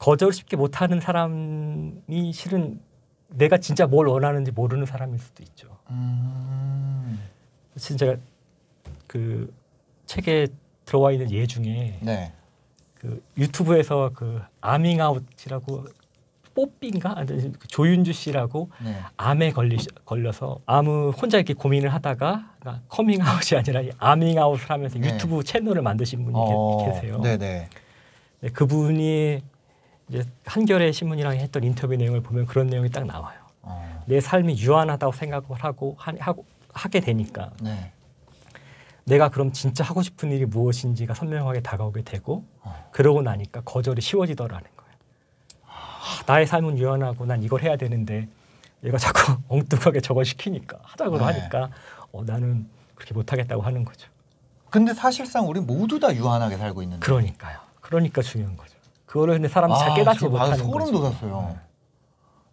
거절을 쉽게 못하는 사람이 실은 내가 진짜 뭘 원하는지 모르는 사람일 수도 있죠. 진짜 그 책에 들어와 있는 예 중에 네. 그 유튜브에서 그 아밍아웃이라고 뽀삐인가 조윤주 씨라고 네. 암에 걸려서 혼자 이렇게 고민을 하다가 그러니까 커밍아웃이 아니라 아밍아웃을 하면서 네. 유튜브 채널을 만드신 분이 계세요. 네네. 네, 그분이 이제 한겨레 신문이랑 했던 인터뷰 내용을 보면 그런 내용이 딱 나와요. 내 삶이 유한하다고 생각을 하게 되니까 네. 내가 그럼 진짜 하고 싶은 일이 무엇인지가 선명하게 다가오게 되고 그러고 나니까 거절이 쉬워지더라는 거예요. 나의 삶은 유한하고 난 이걸 해야 되는데 얘가 자꾸 엉뚱하게 저걸 시키니까 하자고 네. 하니까 나는 그렇게 못하겠다고 하는 거죠. 근데 사실상 우리 모두 다 유한하게 살고 있는데. 그러니까요. 그러니까 중요한 거죠. 그거를 근데 사람이 잘 깨닫지 못하는 거죠. 소름 돋았어요.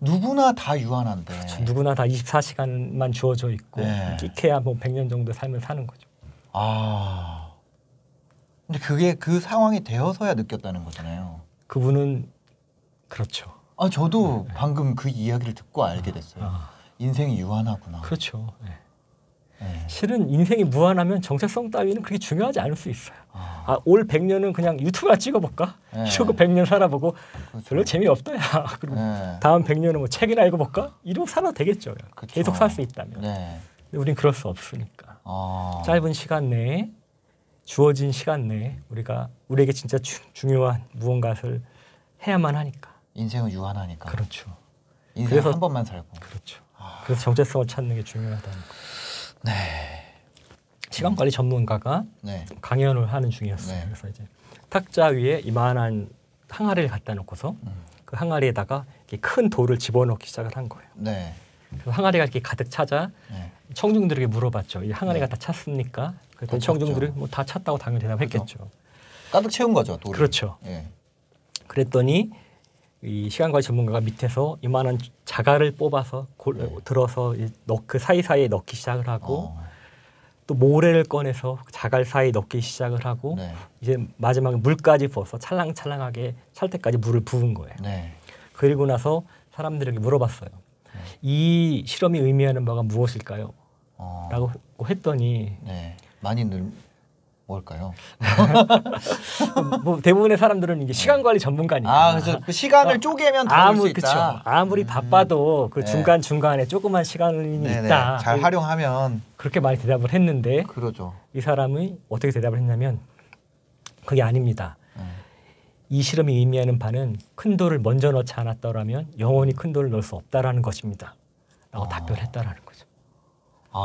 누구나 다 유한한데. 그렇죠. 누구나 다 24시간만 주어져 있고 끼케야 뭐 100년 정도 삶을 사는 거죠. 근데 그게 그 상황이 되어서야 느꼈다는 거잖아요. 그분은 그렇죠. 저도 방금 그 이야기를 듣고 알게 됐어요. 인생이 유한하구나. 그렇죠. 실은 인생이 무한하면 정체성 따위는 그렇게 중요하지 않을 수 있어요. 올 100년은 그냥 유튜브나 찍어볼까? 이러고 100년 살아보고 그렇죠. 별로 재미없다 야. 그리고 다음 100년은 뭐 책이나 읽어볼까? 이러고 살아도 되겠죠. 그렇죠. 계속 살 수 있다면. 네. 근데 우린 그럴 수 없으니까. 짧은 시간 내에 주어진 시간 내에 우리에게 진짜 중요한 무언가를 해야만 하니까. 인생은 유한하니까. 그렇죠. 인생 한 번만 살고. 그렇죠. 그래서 정체성을 찾는 게 중요하다는 거. 네. 시간관리 전문가가 강연을 하는 중이었어요. 그래서 이제 탁자 위에 이만한 항아리를 갖다 놓고서 그 항아리에다가 이렇게 큰 돌을 집어넣기 시작을 한 거예요. 네. 그래서 항아리가 이렇게 가득 차자 청중들에게 물어봤죠. 이 항아리가 다 찼습니까? 그랬더니 청중들이 뭐 다 찼다고 당연히 대답했겠죠. 가득 채운 거죠, 돌을. 그렇죠. 그랬더니 이 시간관리 전문가가 밑에서 이만한 자갈을 뽑아서 들어서 그 사이사이에 넣기 시작을 하고 또 모래를 꺼내서 자갈 사이에 넣기 시작을 하고 이제 마지막에 물까지 부어서 찰랑찰랑하게 찰 때까지 물을 부은 거예요. 그리고 나서 사람들에게 물어봤어요. 이 실험이 의미하는 바가 무엇일까요? 라고 했더니 많이들 뭘까요? 뭐 대부분의 사람들은 이게 시간 관리 전문가니까. 그래서 그 시간을 쪼개면 더 올 수 있다. 아무리 바빠도 그 중간 중간에 조그만 시간이 있다. 잘 활용하면 그렇게 많이 대답을 했는데. 그러죠. 이 사람이 어떻게 대답을 했냐면 그게 아닙니다. 이 실험이 의미하는 바는 큰 돌을 먼저 넣지 않았더라면 영원히 큰 돌을 넣을 수 없다라는 것입니다. 라고 답변했다라는 거죠.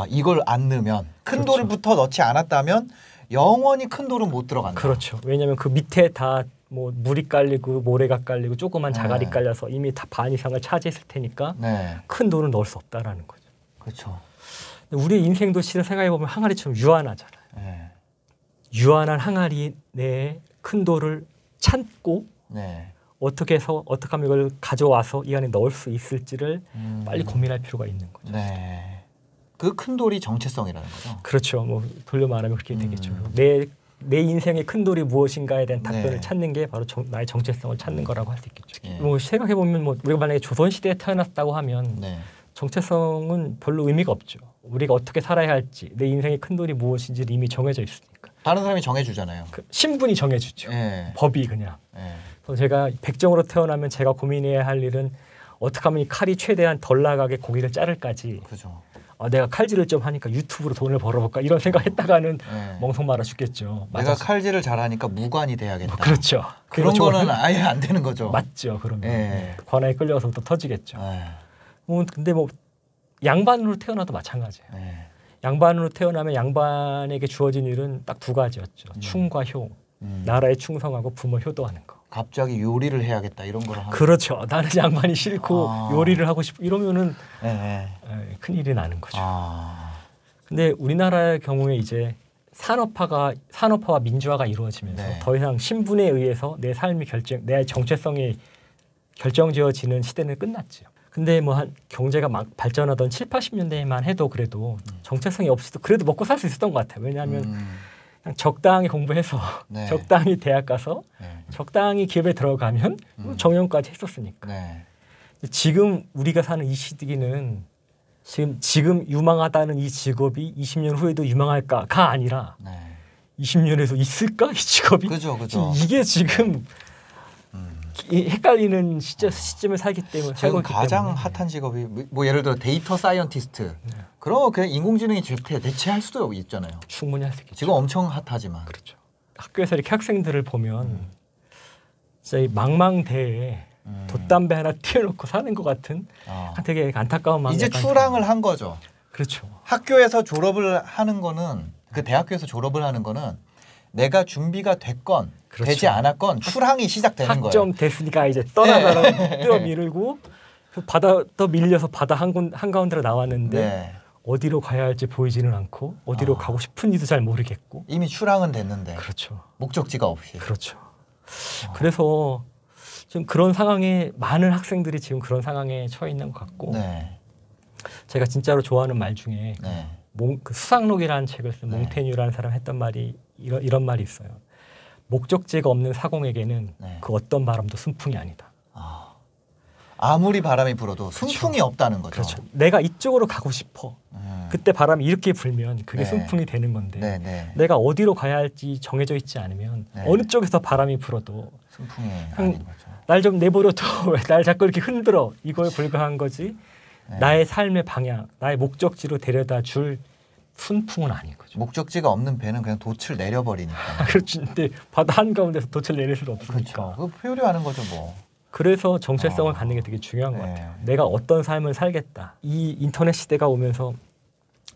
이걸 안 넣으면 큰 돌부터 넣지 않았다면 영원히 큰 돌은 못 들어간다. 그렇죠. 왜냐하면 그 밑에 다 뭐 물이 깔리고 모래가 깔리고 조그만 자갈이 깔려서 이미 다 반 이상을 차지했을 테니까 큰 돌은 넣을 수 없다라는 거죠. 그렇죠. 우리 인생도 실은 생각해 보면 항아리처럼 유한하잖아요. 유한한 항아리 내에 큰 돌을 찾고 어떻게 하면 이걸 가져와서 이 안에 넣을 수 있을지를 빨리 고민할 필요가 있는 거죠. 그 큰 돌이 정체성이라는 거죠. 그렇죠. 뭐 돌려 말하면 그렇게 되겠죠. 내 인생의 큰 돌이 무엇인가에 대한 답변을 찾는 게 바로 나의 정체성을 찾는 거라고 할 수 있겠죠. 뭐 생각해 보면 뭐 우리가 만약에 조선 시대에 태어났다고 하면 정체성은 별로 의미가 없죠. 우리가 어떻게 살아야 할지, 내 인생의 큰 돌이 무엇인지 이미 정해져 있으니까. 다른 사람이 정해주잖아요. 신분이 정해주죠. 법이 그냥. 그래서 제가 백정으로 태어나면 제가 고민해야 할 일은 어떻게 하면 이 칼이 최대한 덜 나가게 고기를 자를까지. 그죠. 내가 칼질을 좀 하니까 유튜브로 돈을 벌어볼까 이런 생각했다가는 멍석 말아 죽겠죠. 내가 칼질을 잘하니까 무관이 돼야겠다. 그렇죠. 그런 거는 아예 안 되는 거죠. 맞죠. 그러면 관아에 끌려서 또 터지겠죠. 근데 뭐 양반으로 태어나도 마찬가지예요. 양반으로 태어나면 양반에게 주어진 일은 딱 두 가지였죠. 충과 효. 나라에 충성하고 부모 효도하는 거. 갑자기 요리를 해야겠다 이런 거를 하는. 그렇죠. 나는 양반이 싫고 요리를 하고 싶고 이러면은 큰일이 나는 거죠. 근데 우리나라의 경우에 이제 산업화와 민주화가 이루어지면서 더 이상 신분에 의해서 내 삶이 내 정체성이 결정지어지는 시대는 끝났죠. 근데 뭐 경제가 막 발전하던 7, 80년대만 해도 그래도 정체성이 없어도 그래도 먹고 살 수 있었던 것 같아요. 왜냐하면 그냥 적당히 공부해서 네. 적당히 대학 가서 네. 적당히 기업에 들어가면 정년까지 했었으니까. 네. 지금 우리가 사는 이 시기는 지금 유망하다는 이 직업이 20년 후에도 유망할까가 아니라 네. 20년에서 있을까 이 직업이? 그죠. 이게 지금 헷갈리는 시점을 살기 때문에 살고 지금 있기 가장 때문에. 핫한 직업이 뭐 예를 들어 데이터 사이언티스트. 그럼 그냥 인공지능이 대체할 수도 있잖아요. 충분히 할 수 있겠죠. 지금 엄청 핫하지만. 그렇죠. 학교에서 이렇게 학생들을 보면 진짜 이 망망대해에 돛담배 하나 띄워놓고 사는 것 같은 되게 안타까운 마음. 이제 출항을 한 거죠. 그렇죠. 학교에서 졸업을 하는 거는 그 대학교에서 졸업을 하는 거는 내가 준비가 됐건 그렇죠. 되지 않았건 출항이 시작되는 거예요. 학점 됐으니까 이제 떠나가라 뛰어밀고 바다 더 밀려서 바다 한가운데로 나왔는데 네. 어디로 가야 할지 보이지는 않고 어디로 가고 싶은지도 잘 모르겠고. 이미 출항은 됐는데 그렇죠. 목적지가 없이. 그렇죠. 그래서 좀 그런 상황에 많은 학생들이 지금 그런 상황에 처해 있는 것 같고. 네. 제가 진짜로 좋아하는 말 중에 네. 그 수상록이라는 책을 쓴 네. 몽테뉴라는 사람이 했던 말이 이런 말이 있어요. 목적지가 없는 사공에게는 네. 그 어떤 바람도 순풍이 아니다. 아무리 바람이 불어도 순풍이 없다는 거죠. 그렇죠. 내가 이쪽으로 가고 싶어. 그때 바람이 이렇게 불면 그게 네. 순풍이 되는 건데 네, 네. 내가 어디로 가야 할지 정해져 있지 않으면 네. 어느 쪽에서 바람이 불어도 순풍이 아닌 거죠. 날 좀 내버려둬. 왜 날 자꾸 이렇게 흔들어. 이거에 불과한 거지. 네. 나의 삶의 방향, 나의 목적지로 데려다 줄 순풍은 아닌 거죠. 목적지가 없는 배는 그냥 돛을 내려버리니까. 그렇지. 근데 바다 한가운데서 돛을 내릴 수는 없으니까. 그렇죠. 그 표류하는 거죠 뭐. 그래서 정체성을 갖는 게 되게 중요한 것 네. 같아요. 내가 어떤 삶을 살겠다. 이 인터넷 시대가 오면서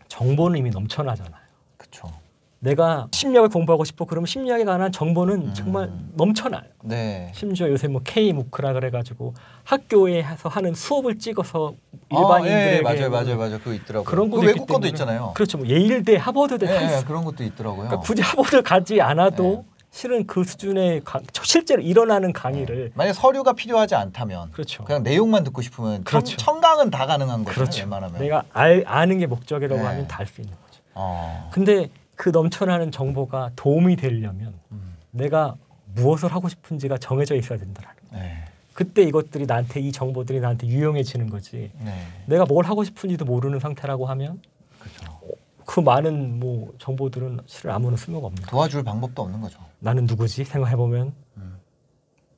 정보는 이미 넘쳐나잖아요. 그렇죠. 내가 심리학을 공부하고 싶어 그러면 심리학에 관한 정보는 정말 넘쳐나요. 네. 심지어 요새 뭐 K-무크라 그래가지고 학교에서 하는 수업을 찍어서 예, 일반인들에게 맞아요. 그거 있더라고요. 그런 것도 그 외국 있기 것도 때문에. 있잖아요. 그렇죠. 뭐 예일대, 하버드대 다 있어요. 그런 것도 있더라고요. 그러니까 굳이 하버드 가지 않아도 실은 그 수준의 실제로 일어나는 강의를 만약 서류가 필요하지 않다면 그렇죠. 그냥 내용만 듣고 싶으면 그렇죠. 청강은 다 가능한 거죠. 그렇죠. 웬만하면. 내가 아는 게 목적이라고 네. 하면 다 알 수 있는 거죠. 어. 근데 그 넘쳐나는 정보가 도움이 되려면 내가 무엇을 하고 싶은지가 정해져 있어야 된다라는 거예요. 네. 그때 이 정보들이 나한테 유용해지는 거지. 네. 내가 뭘 하고 싶은지도 모르는 상태라고 하면 그렇죠. 그 많은 뭐 정보들은 실은 아무런 쓸모가 없는 거예요. 도와줄 방법도 없는 거죠. 나는 누구지? 생각해보면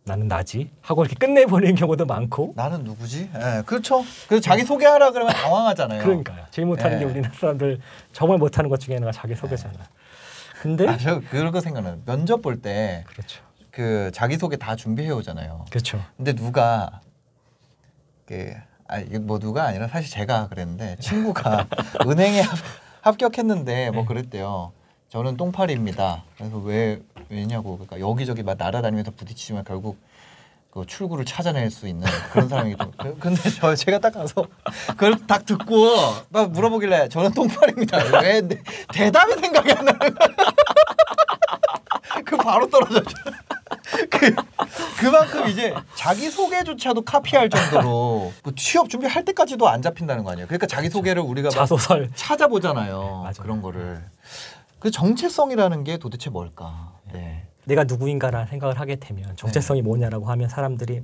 나는 나지? 하고 이렇게 끝내버리는 경우도 많고. 나는 누구지? 네, 그렇죠. 그래서 자기 소개하라 그러면 당황하잖아요. 그러니까요. 제일 못하는 게 네. 우리나라 사람들 정말 못하는 것 중에 하나가 자기 소개잖아요. 근데 저 그런 거 생각나요. 면접 볼 때 그렇죠. 그 자기 소개 다 준비해 오잖아요. 그렇죠. 근데 누가 뭐 누가 아니라 사실 제가 그랬는데 친구가 은행에 합격했는데 뭐 그랬대요. 저는 똥파리입니다. 그래서 왜냐고 그러니까 여기저기 막 날아다니면서 부딪히지만 결국 그 출구를 찾아낼 수 있는 그런 사람이기도. 근데 제가 딱 가서 그걸 딱 듣고 막 물어보길래 저는 똥파리입니다. 왜 대답이 생각이 안 나는 거야. 그 바로 떨어졌죠. 그만큼 이제 자기 소개조차도 카피할 정도로 뭐 취업 준비할 때까지도 안 잡힌다는 거 아니에요. 그러니까 자기 소개를 우리가 막 자소설 찾아보잖아요. 맞아. 그런 거를. 그 정체성이라는 게 도대체 뭘까? 네. 내가 누구인가라는 생각을 하게 되면 정체성이 뭐냐라고 하면 사람들이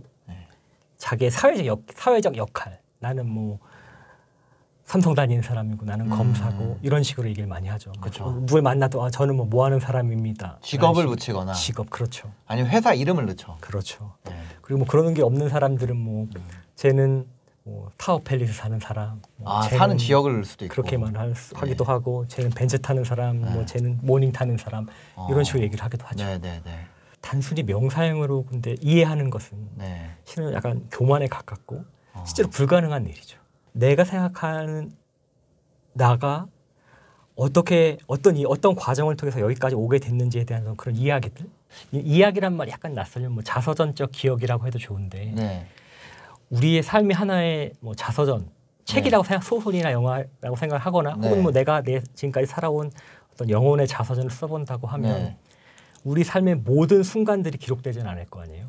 자기의 사회적 역할 나는 뭐 삼성 다니는 사람이고 나는 검사고 이런 식으로 얘기를 많이 하죠. 그렇죠. 누굴 만나도 저는 뭐 하는 사람입니다. 직업을 붙이거나 직업 그렇죠. 아니면 회사 이름을 넣죠. 그렇죠. 네. 그리고 뭐 그러는 게 없는 사람들은 뭐 쟤는 뭐 타워팰리스 사는 사람, 뭐 쟤는 사는 지역을 넣을 수도 있고 그렇게만 하기도 하고 쟤는 벤츠 타는 사람, 뭐 쟤는 모닝 타는 사람 이런 식으로 얘기를 하기도 하죠. 네. 단순히 명사형으로 근데 이해하는 것은 네. 실은 약간 교만에 가깝고 실제로 불가능한 일이죠. 내가 생각하는 나가 어떤 과정을 통해서 여기까지 오게 됐는지에 대한 그런 이야기들. 이야기란 말이 약간 낯설면 뭐 자서전적 기억이라고 해도 좋은데 네. 우리의 삶의 하나의 뭐 자서전 책이라고 소설이나 영화라고 생각하거나 혹은 뭐 내가 지금까지 살아온 어떤 영혼의 자서전을 써본다고 하면 우리 삶의 모든 순간들이 기록되지는 않을 거 아니에요.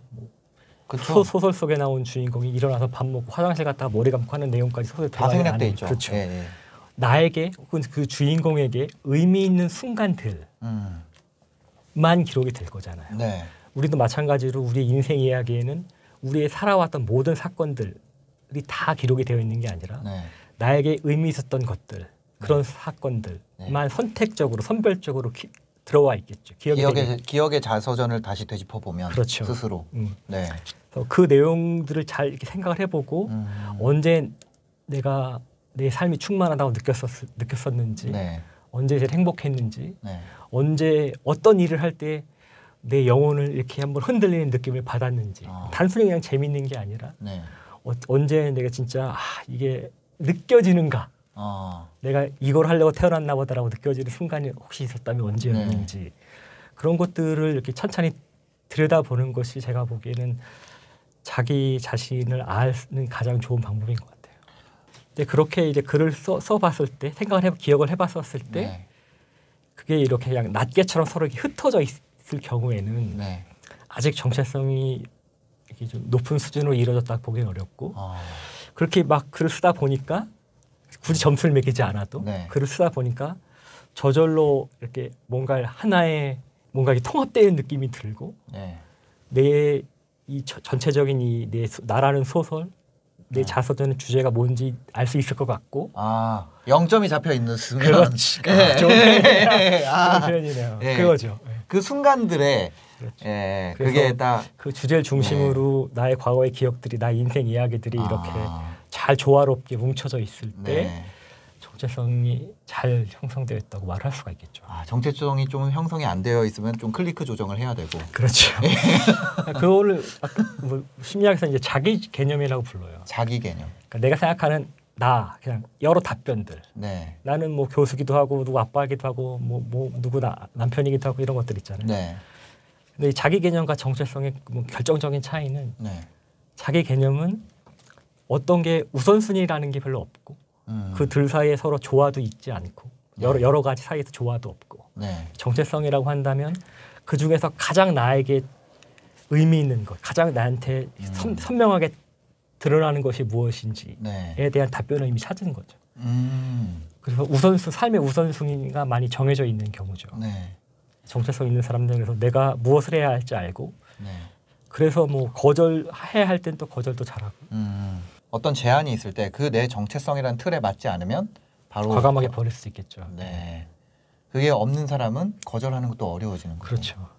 그렇죠. 소설 속에 나온 주인공이 일어나서 밥 먹고 화장실 갔다가 머리 감고 하는 내용까지 소설에 다 들어가지 생략돼 않아요. 있죠. 그렇죠. 예. 나에게 혹은 그 주인공에게 의미 있는 순간들 기록이 될 거잖아요. 네. 우리도 마찬가지로 우리의 인생 이야기에는 우리의 살아왔던 모든 사건들이 다 기록이 되어 있는 게 아니라 네. 나에게 의미 있었던 것들, 그런 사건들만 선택적으로 선별적으로 들어와 있겠죠. 기억의 자서전을 다시 되짚어 보면 그렇죠. 스스로. 네. 그래서 그 내용들을 잘 이렇게 생각을 해보고 언제 내가 내 삶이 충만하다고 느꼈었는지, 네. 언제 제일 행복했는지, 네. 언제 어떤 일을 할 때 내 영혼을 이렇게 한번 흔들리는 느낌을 받았는지, 단순히 그냥 재밌는 게 아니라 네. 언제 내가 진짜 이게 느껴지는가, 내가 이걸 하려고 태어났나 보다라고 느껴지는 순간이 혹시 있었다면 언제였는지, 그런 것들을 이렇게 천천히 들여다보는 것이 제가 보기에는 자기 자신을 아는 가장 좋은 방법인 것 같아요. 근데 그렇게 이제 글을 써봤을 때, 기억을 해봤었을 때, 네. 그게 이렇게 그냥 낱개처럼 서로 이렇게 흩어져 있을 경우에는 네. 아직 정체성이 이렇게 좀 높은 수준으로 이루어졌다 보기는 어렵고, 그렇게 막 글을 쓰다 보니까 굳이 점수를 매기지 않아도 네. 글을 쓰다 보니까 저절로 이렇게 뭔가 하나의 뭔가 이렇게 통합되는 느낌이 들고, 네. 내 이 전체적인 이 내 나라는 소설, 내 자서전의 주제가 뭔지 알 수 있을 것 같고. 0점이 잡혀 있는 순간. 그렇지. 네. 좋은 표현이네요. 네. 그거죠. 그 순간들에 그게 딱 그 주제를 중심으로 나의 과거의 기억들이, 나의 인생 이야기들이 이렇게 잘 조화롭게 뭉쳐져 있을 때 정체성이 잘 형성되어 있다고 말할 수가 있겠죠. 정체성이 좀 형성이 안 되어 있으면 좀 클리크 조정을 해야 되고. 그렇죠. 그거를 심리학에서 이제 자기 개념이라고 불러요. 자기 개념. 그러니까 내가 생각하는 나, 그냥 여러 답변들. 네. 나는 뭐 교수기도 하고 누구 아빠기도 하고 뭐 누구 남편이기도 하고 이런 것들 있잖아요. 네. 근데 이 자기 개념과 정체성의 결정적인 차이는, 네. 자기 개념은 어떤 게 우선순위라는 게 별로 없고, 그 둘 사이에 서로 조화도 있지 않고, 여러 가지 사이에서 조화도 없고, 정체성이라고 한다면 그 중에서 가장 나에게 의미 있는 것, 가장 나한테 선명하게 드러나는 것이 무엇인지에 대한 답변을 이미 찾은 거죠. 그래서 삶의 우선순위가 많이 정해져 있는 경우죠. 정체성 있는 사람들에서 내가 무엇을 해야 할지 알고, 그래서 뭐 거절해야 할 땐 또 거절도 잘하고. 어떤 제한이 있을 때 그 내 정체성이라는 틀에 맞지 않으면 바로 과감하게 버릴 수 있겠죠. 네. 그게 없는 사람은 거절하는 것도 어려워지는 거죠. 그렇죠.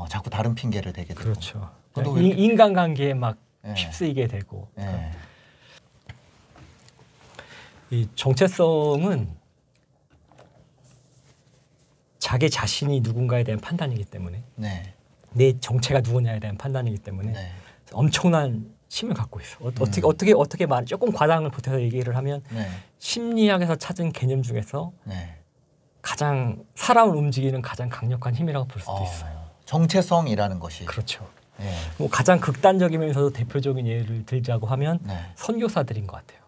자꾸 다른 핑계를 대게 되고. 그렇죠. 이렇게... 인간관계에 막 휩쓰이게 되고. 이 정체성은 자기 자신이 누군가에 대한 판단이기 때문에, 내 정체가 누구냐에 대한 판단이기 때문에 엄청난 힘을 갖고 있어. 어떻게 말 조금 과장을 보태서 얘기를 하면 심리학에서 찾은 개념 중에서 가장 사람을 움직이는 가장 강력한 힘이라고 볼 수도 있어요. 정체성이라는 것이. 그렇죠. 뭐 가장 극단적이면서도 대표적인 예를 들자고 하면 선교사들인 것 같아요.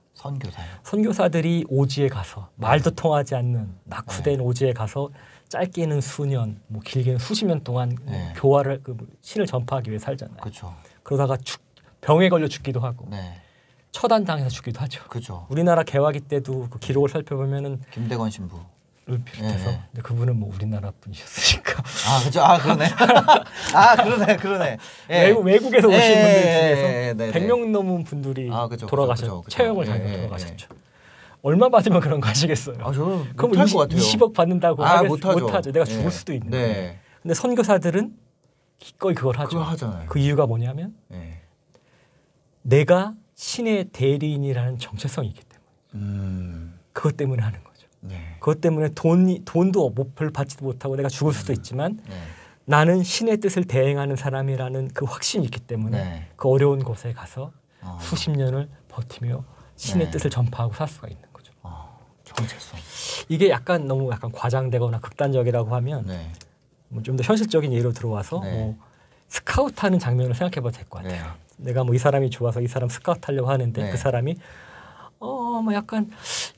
선교사들이 오지에 가서 말도 통하지 않는 낙후된 오지에 가서 짧게는 수년, 뭐 길게는 수십 년 동안 교화를 신을 전파하기 위해 살잖아요. 그렇죠. 그러다가 병에 걸려 죽기도 하고, 처단당해서 죽기도 하죠. 그렇죠. 우리나라 개화기 때도 그 기록을 살펴보면은 김대건 신부 를 비롯해서, 근데 그분은 뭐 우리나라 분이셨으니까. 그렇죠. 그러네. 외국에서 오신 분들 중에서 100명 넘은 분들이 돌아가셨죠. 체형을 당해서 돌아가셨죠. 얼마 받으면 그런 거 하시겠어요? 저는 그럼 못할 것 같아요. 20억 받는다고 못하죠. 내가 죽을 수도 있는데. 네. 근데 선교사들은 기꺼이 그걸 하죠. 그걸 하잖아요. 그 이유가 뭐냐면 내가 신의 대리인이라는 정체성이 있기 때문에. 그것 때문에 하는 거죠. 그것 때문에 돈도 별로 받지도 못하고 내가 죽을 수도 있지만 나는 신의 뜻을 대행하는 사람이라는 그 확신이 있기 때문에 그 어려운 곳에 가서 수십 년을 버티며 신의 뜻을 전파하고 살 수가 있는 거죠. 정체성. 이게 너무 과장되거나 극단적이라고 하면 뭐 좀 더 현실적인 예로 들어와서 뭐 스카우트하는 장면을 생각해봐도 될 것 같아요. 내가 뭐 이 사람이 좋아서 이 사람 스카우트하려고 하는데 그 사람이 뭐 약간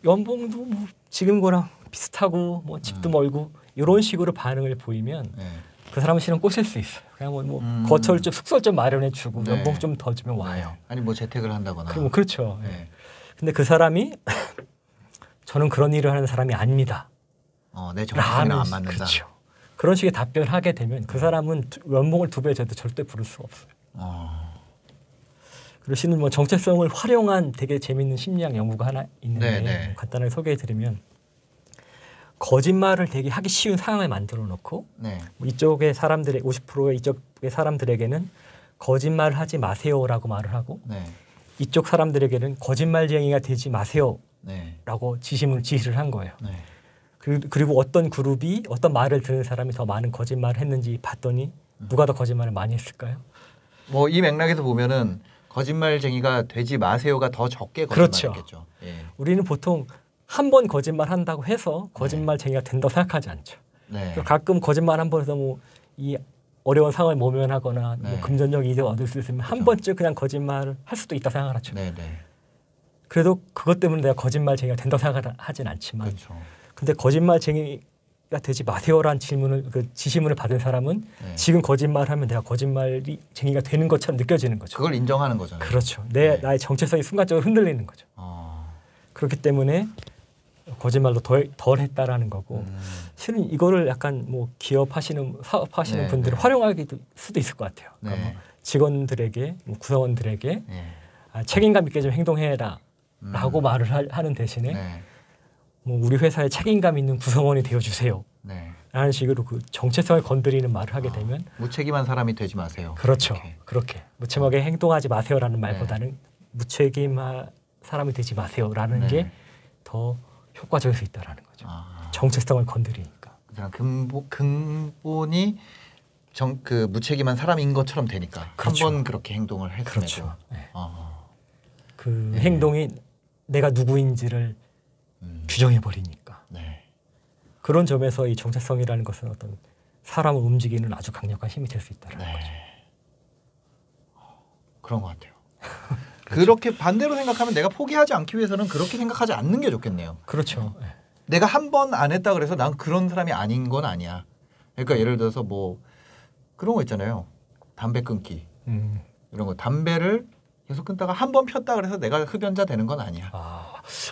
연봉도 뭐 지금 거랑 비슷하고 뭐 집도 멀고 이런 식으로 반응을 보이면 그 사람은 실은 꼬실 수 있어요. 그냥 뭐 거처를 좀 숙소를 좀 마련해주고 연봉 좀 더 주면 와요. 아니 뭐 재택을 한다거나. 그렇죠. 근데 그 사람이 저는 그런 일을 하는 사람이 아닙니다. 내 정체성이랑 안 맞는다. 그렇죠. 그런 식의 답변을 하게 되면 그 사람은 연봉을 2배 줘도 절대 부를 수 없어요. 그러시는 뭐 정체성을 활용한 되게 재밌는 심리학 연구가 하나 있는데 네네. 간단하게 소개해드리면 거짓말을 되게 하기 쉬운 상황을 만들어 놓고 네. 이쪽의 사람들의 50%의 이쪽의 사람들에게는 거짓말을 하지 마세요라고 말을 하고 네. 이쪽 사람들에게는 거짓말쟁이가 되지 마세요라고 네. 지시를 한 거예요. 네. 그리고 어떤 그룹이 어떤 말을 듣는 사람이 더 많은 거짓말을 했는지 봤더니 누가 더 거짓말을 많이 했을까요? 뭐 이 맥락에서 보면은 거짓말쟁이가 되지 마세요가 더 적게 그렇죠. 거짓말했겠죠. 예. 우리는 보통 한 번 거짓말 한다고 해서 거짓말쟁이가 된다고 생각하지 않죠. 네. 가끔 거짓말 한 번 해서 뭐 이 어려운 상황을 모면하거나 네. 뭐 금전적 이득을 얻을 수 있으면 한 그렇죠. 번쯤 그냥 거짓말을 할 수도 있다 생각을 하죠. 네, 네. 그래도 그것 때문에 내가 거짓말쟁이가 된다고 생각을 하진 않지만 그렇죠. 근데 거짓말쟁이가 되지 마세요라는 질문을 그 지시문을 받은 사람은 네. 지금 거짓말하면 내가 거짓말쟁이가 되는 것처럼 느껴지는 거죠. 그걸 인정하는 거잖아요. 그렇죠. 네. 나의 정체성이 순간적으로 흔들리는 거죠. 그렇기 때문에 거짓말도 덜 했다라는 거고 실은 이거를 약간 뭐 기업하시는 사업하시는 네, 분들이 네. 활용하기도 수도 있을 것 같아요. 그러니까 네. 뭐 직원들에게 뭐 구성원들에게 네. 책임감 있게 좀 행동해라라고 말을 하는 대신에 네. 뭐 우리 회사에 책임감 있는 구성원이 되어주세요. 네. 라는 식으로 그 정체성을 건드리는 말을 하게 되면 무책임한 사람이 되지 마세요. 그렇죠. 이렇게. 그렇게 무책임하게 행동하지 마세요라는 말보다는 무책임한 사람이 되지 마세요라는 네. 게 더 효과적일 수 있다라는 거죠. 아. 정체성을 건드리니까. 그냥 근본이 그 무책임한 사람인 것처럼 되니까 그렇죠. 한 번 그렇게 행동을 했음에도. 그렇죠. 네. 아. 그 네. 행동이 내가 누구인지를 규정해 버리니까. 네. 그런 점에서 이 정체성이라는 것은 어떤 사람을 움직이는 아주 강력한 힘이 될 수 있다는 네. 거죠. 그런 것 같아요. 그렇게 반대로 생각하면 내가 포기하지 않기 위해서는 그렇게 생각하지 않는 게 좋겠네요. 그렇죠. 네. 내가 한 번 안 했다 그래서 난 그런 사람이 아닌 건 아니야. 그러니까 예를 들어서 뭐 그런 거 있잖아요. 담배 끊기 이런 거. 담배를 계속 끊다가 한 번 폈다 그래서 내가 흡연자 되는 건 아니야.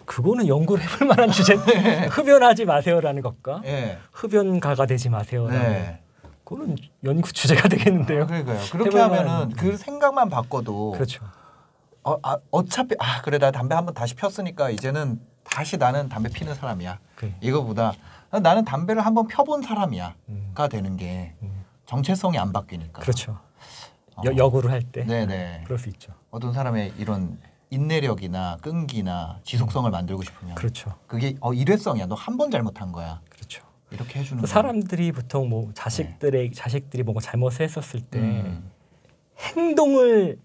그거는 연구를 해볼 만한 주제인데 흡연하지 마세요라는 것과 예. 흡연가가 되지 마세요라는 네. 그거는 연구 주제가 되겠는데요. 그러니까요. 그렇게 해볼 하면은 만한, 그 생각만 바꿔도 그렇죠. 어차피 그래 나 담배 한번 다시 폈으니까 이제는 다시 나는 담배 피는 사람이야. 이거보다 나는 담배를 한번 펴본 사람이야가 되는 게 정체성이 안 바뀌니까. 그렇죠. 역으로 할 때 네네. 그럴 수 있죠. 어떤 사람의 이런 인내력이나 끈기나 지속성을 만들고 싶으면 그렇죠. 그게 일회성이야. 너 한 번 잘못한 거야. 그렇죠. 이렇게 해주는 거. 사람들이 보통 뭐 자식들이 뭔가 잘못을 했었을 때 음. 행동을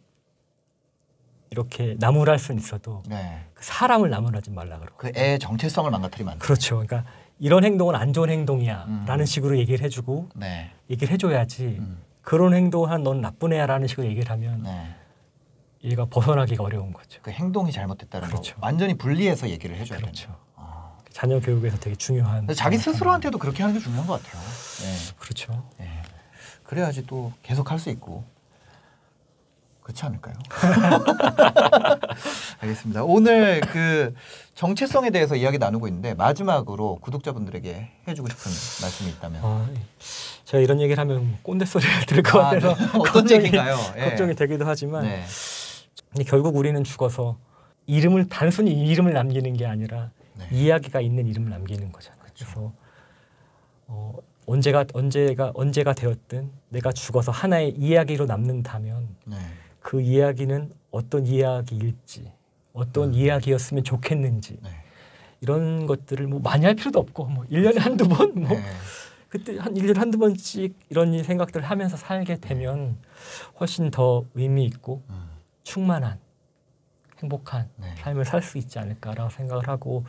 이렇게 나무랄 수는 있어도 네. 그 사람을 나무라지 말라 그러고. 그 애의 정체성을 망가뜨리면 안 돼. 그렇죠. 그러니까 이런 행동은 안 좋은 행동이야라는 식으로 얘기를 해주고 네. 얘기를 해줘야지. 그런 행동을 한 넌 나쁜 애야라는 식으로 얘기를 하면 네. 얘가 벗어나기가 어려운 거죠. 그 행동이 잘못됐다는 그렇죠. 거 완전히 분리해서 얘기를 해줘야 돼요. 그렇죠. 자녀 교육에서 되게 중요한. 자기 스스로한테도 그렇게 하는 게 중요한 것 같아요. 네. 그렇죠. 네. 그래야지 또 계속 할 수 있고. 그렇지 않을까요? 알겠습니다. 오늘 그 정체성에 대해서 이야기 나누고 있는데 마지막으로 구독자분들에게 해주고 싶은 말씀이 있다면. 제가 이런 얘기를 하면 꼰대 소리가 들을 것 같아서 네. 어떤 얘기인가요? 걱정이 되기도 하지만 네. 근데 결국 우리는 죽어서 단순히 이름을 남기는 게 아니라 네. 이야기가 있는 이름을 남기는 거잖아요. 그렇죠. 그래서 언제가 되었든 내가 죽어서 하나의 이야기로 남는다면 네. 그 이야기는 어떤 이야기일지 어떤 이야기였으면 좋겠는지 네. 이런 것들을 뭐 많이 할 필요도 없고 뭐 1년에 한두 번 뭐 네. 그때 1년에 한두 번씩 이런 생각들을 하면서 살게 되면 훨씬 더 의미 있고 충만한 행복한 네. 삶을 살 수 있지 않을까라고 생각을 하고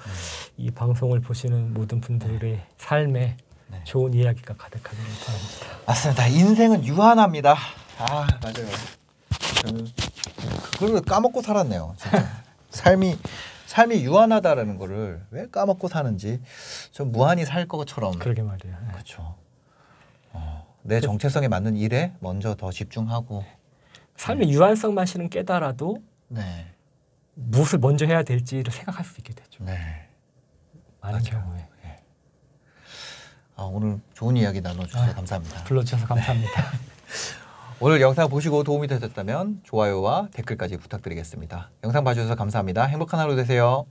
이 방송을 보시는 모든 분들의 삶에 네. 좋은 좋은 이야기가 가득하기를 바랍니다. 맞습니다. 인생은 유한합니다. 맞아요. 저는 그걸 까먹고 살았네요. 진짜. 삶이 유한하다라는 거를 왜 까먹고 사는지 좀 무한히 살 것처럼. 그러게 말이에요. 네. 그렇죠. 내 정체성에 맞는 일에 먼저 더 집중하고. 삶의 유한성만 실은 깨달아도 네. 무엇을 먼저 해야 될지를 생각할 수 있게 되죠. 네. 많은 맞아요. 경우에. 오늘 좋은 이야기 나눠주셔서 감사합니다. 불러주셔서 감사합니다. 오늘 영상 보시고 도움이 되셨다면 좋아요와 댓글까지 부탁드리겠습니다. 영상 봐주셔서 감사합니다. 행복한 하루 되세요.